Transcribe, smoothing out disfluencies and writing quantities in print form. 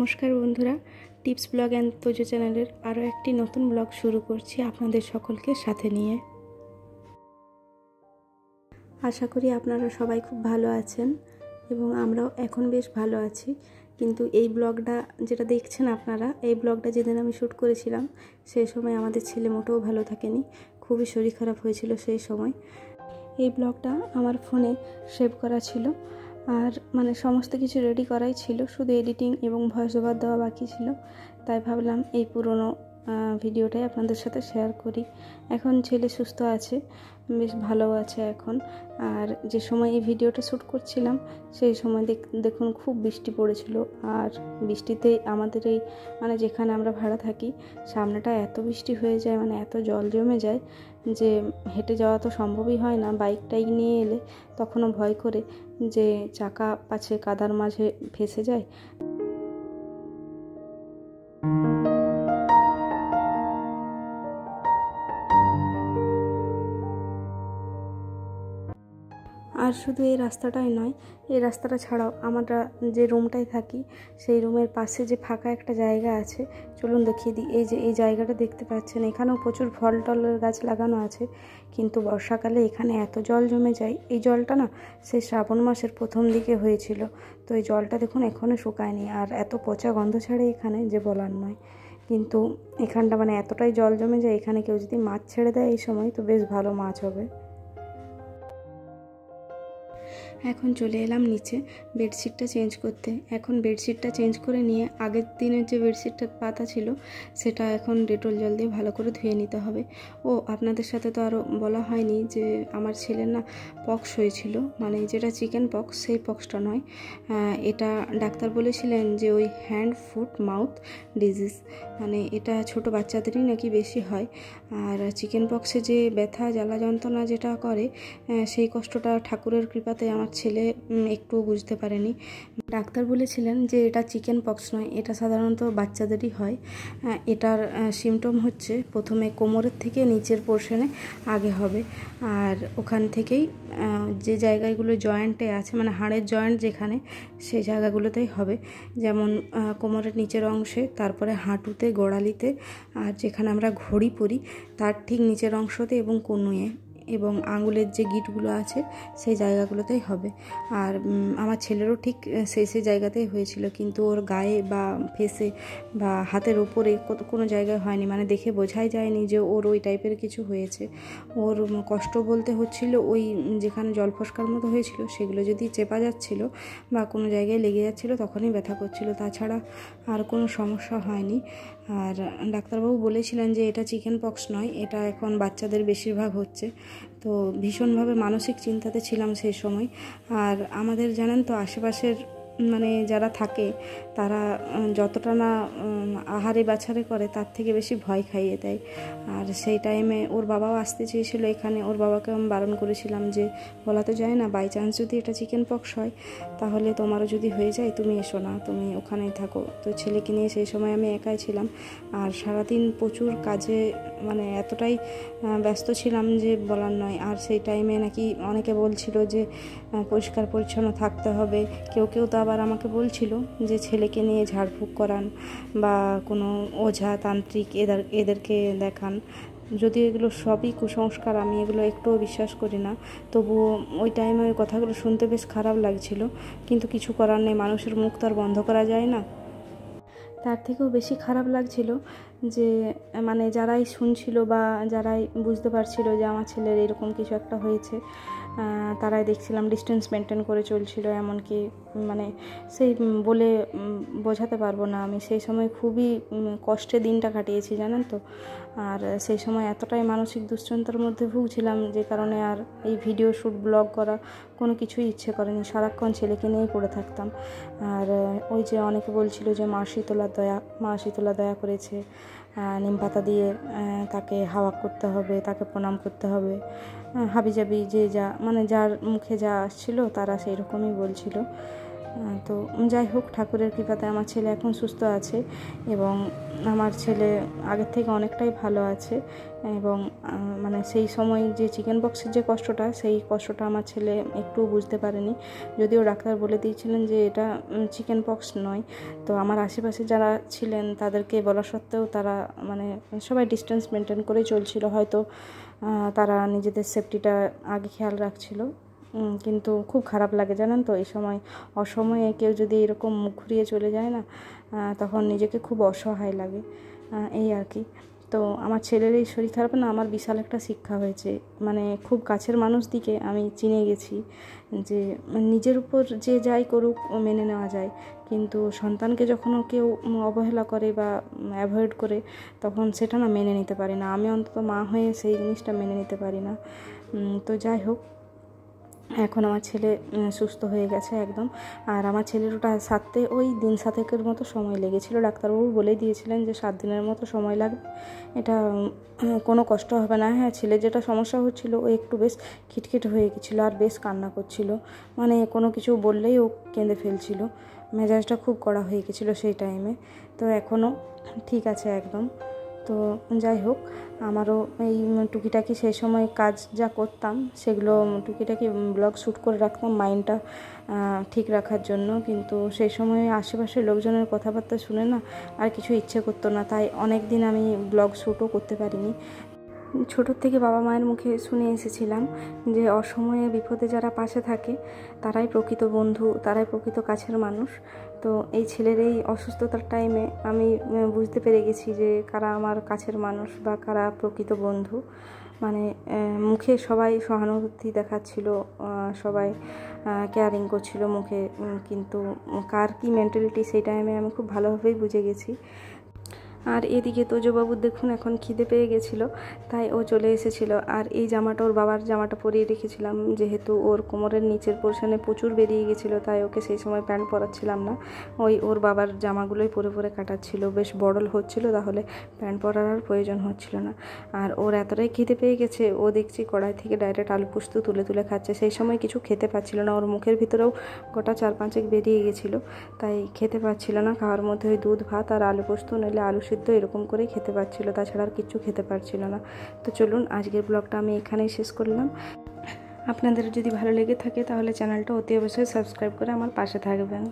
নমস্কার বন্ধুরা, tips blog and Tojo চ্যানেলের আরও একটি নতুন ব্লগ শুরু করছি আপনাদের সকলকে সাথে নিয়ে। আশা করি আপনারা সবাই খুব ভালো আছেন এবং আমরাও এখন বেশ ভালো আছি। কিন্তু এই ব্লগটা যেটা দেখছেন আপনারা, এই ব্লগটা যেদিন আমি শ্যুট করেছিলাম সেই সময় আমাদের ছেলে মোটেও ভালো থাকেনি, খুবই শরীর খারাপ হয়েছিল সেই সময়। এই ব্লগটা আমার ফোনে সেভ করা ছিল, আর সমস্ত কিছু রেডি করাই ছিল, শুধু এডিটিং এবং ভয়েস ওভার দেওয়া বাকি ছিল। তাই ভাবলাম এই পুরনো ভিডিওটাই আপনাদের সাথে শেয়ার করি। এখন ছেলে সুস্থ আছে, বেশ ভালো আছে এখন। আর যে সময় এই ভিডিওটা শ্যুট করছিলাম সেই সময় দেখুন খুব বৃষ্টি পড়েছিল। আর বৃষ্টিতে আমাদের এই যেখানে আমরা ভাড়া থাকি সামনেটা এত বৃষ্টি হয়ে যায়, এত জল জমে যায় যে হেঁটে যাওয়া তো সম্ভবই হয় না। বাইকটাই নিয়ে এলে তখনও ভয় করে যে চাকা পাছে কাদার মাঝে ফেসে যায়। আর শুধু এই রাস্তাটাই নয়, এই রাস্তাটা ছাড়াও আমরা যে রুমটায় থাকি সেই রুমের পাশে যে ফাঁকা একটা জায়গা আছে, চলুন দেখিয়ে দিই। এই জায়গাটা দেখতে পাচ্ছেন, এখানেও প্রচুর ফল টলের গাছ লাগানো আছে, কিন্তু বর্ষাকালে এখানে এত জল জমে যায়। এই জলটা না সেই শ্রাবণ মাসের প্রথম দিকে হয়েছিল, তো এই জলটা দেখুন এখনও শুকায়নি। আর এত পচা গন্ধ ছাড়ে এখানে যে বলার নয়। কিন্তু এখানটা এতটাই জল জমে যায়, এখানে কেউ যদি মাছ ছেড়ে দেয় এই সময় তো বেশ ভালো মাছ হবে। এখন চলে এলাম নিচে বেডশিটটা চেঞ্জ করতে। এখন বেডশিটটা চেঞ্জ করে নিয়ে আগের দিনের যে বেডশিটটা পাতা ছিল সেটা এখন ডেটল জল দিয়ে ভালো করে ধুয়ে নিতে হবে। ও আপনাদের সাথে তো আরও বলা হয়নি যে আমার ছেলের না পক্স হয়েছিল, যেটা চিকেন পক্স, সেই পক্সটা নয়। এটা ডাক্তার বলেছিলেন যে ওই হ্যান্ড ফুট মাউথ ডিজিজ, এটা ছোট বাচ্চাদেরই নাকি বেশি হয়। আর চিকেন পক্সে যে ব্যথা জ্বালা যন্ত্রণা যেটা করে, সেই কষ্টটা ঠাকুরের কৃপাতে আমার ছেলে একটুও বুঝতে পারেনি। ডাক্তার বলেছিলেন যে এটা চিকেন পক্স নয়, এটা সাধারণত বাচ্চাদেরই হয়। এটার সিমটম হচ্ছে প্রথমে কোমরের থেকে নিচের পোর্শনে আগে হবে, আর ওখান থেকেই যে জায়গাগুলো জয়েন্টে আছে হাড়ের জয়েন্ট যেখানে, সেই জায়গাগুলোতেই হবে। যেমন কোমরের নিচের অংশে, তারপরে হাঁটুতে, গোড়ালিতে, আর যেখানে আমরা ঘড়ি পরি তার ঠিক নিচের অংশতে এবং কনুয়ে এবং আঙুলের যে গিঁটগুলো আছে সেই জায়গাগুলোতেই হবে। আর আমার ছেলেরও ঠিক সেই জায়গাতেই হয়েছিল, কিন্তু ওর গায়ে বা ফেসে বা হাতের ওপরে কোনো জায়গায় হয়নি, দেখে বোঝাই যায়নি যে ওর ওই টাইপের কিছু হয়েছে। ওর কষ্ট বলতে হচ্ছিল ওই যেখানে জল ফোসকার মতো হয়েছিল সেগুলো যদি চেপা যাচ্ছিল বা কোনো জায়গায় লেগে যাচ্ছিল তখনই ব্যথা করছিল, তাছাড়া আর কোনো সমস্যা হয়নি। আর ডাক্তারবাবু বলেছিলেন যে এটা চিকেন পক্স নয়, এটা এখন বাচ্চাদের বেশিরভাগ হচ্ছে। তো ভীষণভাবে মানসিক চিন্তাতে ছিলাম সেই সময়। আর আমাদের জানেন তো আশেপাশের যারা থাকে তারা যতটা না আহারে বাছারে করে তার থেকে বেশি ভয় খাইয়ে দেয়। আর সেই টাইমে ওর বাবাও আসতে চেয়েছিল এখানে, ওর বাবাকে আমি বারণ করেছিলাম যে বলা তো যায় না, বাই চান্স যদি এটা চিকেন পক্স হয় তাহলে তোমারও যদি হয়ে যায় তুমি এসো না, তুমি ওখানেই থাকো। তো ছেলেকে নিয়ে সেই সময় আমি একাই ছিলাম, আর সারাদিন প্রচুর কাজে এতটাই ব্যস্ত ছিলাম যে বলার নয়। আর সেই টাইমে নাকি অনেকে বলছিল যে পরিষ্কার পরিচ্ছন্ন থাকতে হবে, কেউ তো আবার আমাকে বলছিল যে ছেলেকে নিয়ে ঝাড়ফুঁক করান বা কোনো ওঝা তান্ত্রিক এদেরকে দেখান। যদিও এগুলো সবই কুসংস্কার, আমি এগুলো একটুও বিশ্বাস করি না, তবুও ওই টাইমে ওই কথাগুলো শুনতে বেশ খারাপ লাগছিল। কিন্তু কিছু করার নেই, মানুষের মুখ তো আর বন্ধ করা যায় না। তার থেকেও বেশি খারাপ লাগছিল যে যারাই শুনছিল বা যারাই বুঝতে পারছিল যে আমার ছেলের এরকম কিছু একটা হয়েছে, তারাই দেখছিলাম ডিস্টেন্স মেনটেন করে চলছিল। এমনকি সেই বলে বোঝাতে পারবো না, আমি সেই সময় খুবই কষ্টে দিনটা কাটিয়েছি জানেন তো। আর সেই সময় এতটাই মানসিক দুশ্চিন্তার মধ্যে ভুগছিলাম যে কারণে আর এই ভিডিও শ্যুট ব্লগ করা কোনো কিছুই ইচ্ছে করেনি, সারাক্ষণ ছেলেকে নিয়েই পড়ে থাকতাম। আর ওই যে অনেকে বলছিল যে মা শীতলা দয়া করেছে, নিম পাতা দিয়ে তাকে হাওয়া করতে হবে, তাকে প্রণাম করতে হবে, হাবিজাবি যে যা যার মুখে যা আসছিল তারা সেই রকমই বলছিল। তো যাই হোক, ঠাকুরের কৃপাতে আমার ছেলে এখন সুস্থ আছে এবং আমার ছেলে আগের থেকে অনেকটাই ভালো আছে। এবং মানে সেই সময় যে চিকেন পক্সের যে কষ্টটা, সেই কষ্টটা আমার ছেলে একটুও বুঝতে পারেনি, যদিও ডাক্তার বলে দিয়েছিলেন যে এটা চিকেন পক্স নয়। তো আমার আশেপাশে যারা ছিলেন তাদেরকে বলা সত্ত্বেও তারা মানে সবাই ডিস্টেন্স মেনটেন করে চলছিল, হয়তো তারা নিজেদের সেফটিটা আগে খেয়াল রাখছিল। কিন্তু খুব খারাপ লাগে জানেন তো, এই সময় অসময়ে কেউ যদি এরকম মুখ ঘুরিয়ে চলে যায় না, তখন নিজেকে খুব অসহায় লাগে, এই আর কি। তো আমার ছেলের এই শরীর খারাপ না আমার বিশাল একটা শিক্ষা হয়েছে, মানে খুব কাছের মানুষ দিকে আমি চিনে গেছি যে নিজের উপর যে যাই করুক মেনে নেওয়া যায়, কিন্তু সন্তানকে যখনও কেউ অবহেলা করে বা অ্যাভয়েড করে, তখন সেটা না মেনে নিতে পারি না। আমি অন্তত মা হয়ে সেই জিনিসটা মেনে নিতে পারি না। তো যাই হোক, এখন আমার ছেলে সুস্থ হয়ে গেছে একদম। আর আমার ছেলের ওটা সারতে ওই দিন 7 মতো সময় লেগেছিলো। ডাক্তারবাবু বলে দিয়েছিলেন যে 7 দিনের মতো সময় লাগবে, এটা কোনো কষ্ট হবে না। হ্যাঁ, ছেলের যেটা সমস্যা হচ্ছিলো, ও একটু বেশ খিটখিট হয়ে গেছিলো আর বেশ কান্না করছিল, মানে কোনো কিছু বললেই ও কেঁদে ফেলছিল, মেজাজটা খুব কড়া হয়ে গেছিলো সেই টাইমে। তো এখনও ঠিক আছে একদম। তো যাই হোক, আমারও এই টুকিটাকি সেই সময় কাজ যা করতাম সেগুলো টুকিটাকি ব্লগ শ্যুট করে রাখতাম মাইন্ডটা ঠিক রাখার জন্য, কিন্তু সেই সময় আশেপাশের লোকজনের কথাবার্তা শুনে না আর কিছু ইচ্ছে করতো না, তাই অনেক দিন আমি ব্লগ শ্যুটও করতে পারিনি। ছোটোর থেকে বাবা মায়ের মুখে শুনে এসেছিলাম যে অসময়ে বিপদে যারা পাশে থাকে তারাই প্রকৃত বন্ধু, তারাই প্রকৃত কাছের মানুষ। তো এই ছেলের এই অসুস্থতার টাইমে আমি বুঝতে পেরে গেছি যে কারা আমার কাছের মানুষ বা কারা প্রকৃত বন্ধু। মানে মুখে সবাই সহানুভূতি দেখাচ্ছিল, সবাই কেয়ারিং করছিল মুখে, কিন্তু কার কী মেন্টালিটি সেই টাইমে আমি খুব ভালোভাবেই বুঝে গেছি। আর এদিকে তোজবাবুর দেখুন এখন খিদে পেয়ে গেছিলো, তাই ও চলে এসেছিলো। আর এই জামাটা ওর বাবার জামাটা পরিয়ে রেখেছিলাম, যেহেতু ওর কোমরের নিচের পোর্শনে প্রচুর বেরিয়ে গেছিলো, তাই ওকে সেই সময় প্যান্ট পরাচ্ছিলাম না, ওর বাবার জামাগুলোই পরে পরে কাটাচ্ছিল। বেশ বড়ল হচ্ছিলো, তাহলে প্যান্ট পরার আর প্রয়োজন হচ্ছিল না। আর ওর এতটাই খিদে পেয়ে গেছে, ও দেখছি কড়াই থেকে ডাইরেক্ট আলু পোস্ত তুলে তুলে খাচ্ছে। সেই সময় কিছু খেতে পাচ্ছিল না, ওর মুখের ভিতরেও গোটা 4-5 বেরিয়ে গেছিলো, তাই খেতে পাচ্ছিল না। খাওয়ার মধ্যে ওই দুধ ভাত আর আলু পোস্ত নইলে আলু সিদ্ধ এরকম করেই খেতে পাচ্ছিল, তাছাড়া আর কিচ্ছু খেতে পারছিল না। তো চলুন, আজকের ব্লগটা আমি এখানেই শেষ করলাম। আপনাদের যদি ভালো লেগে থাকে তাহলে চ্যানেলটা অতি অবশ্যই সাবস্ক্রাইব করে আমার পাশে থাকবেন।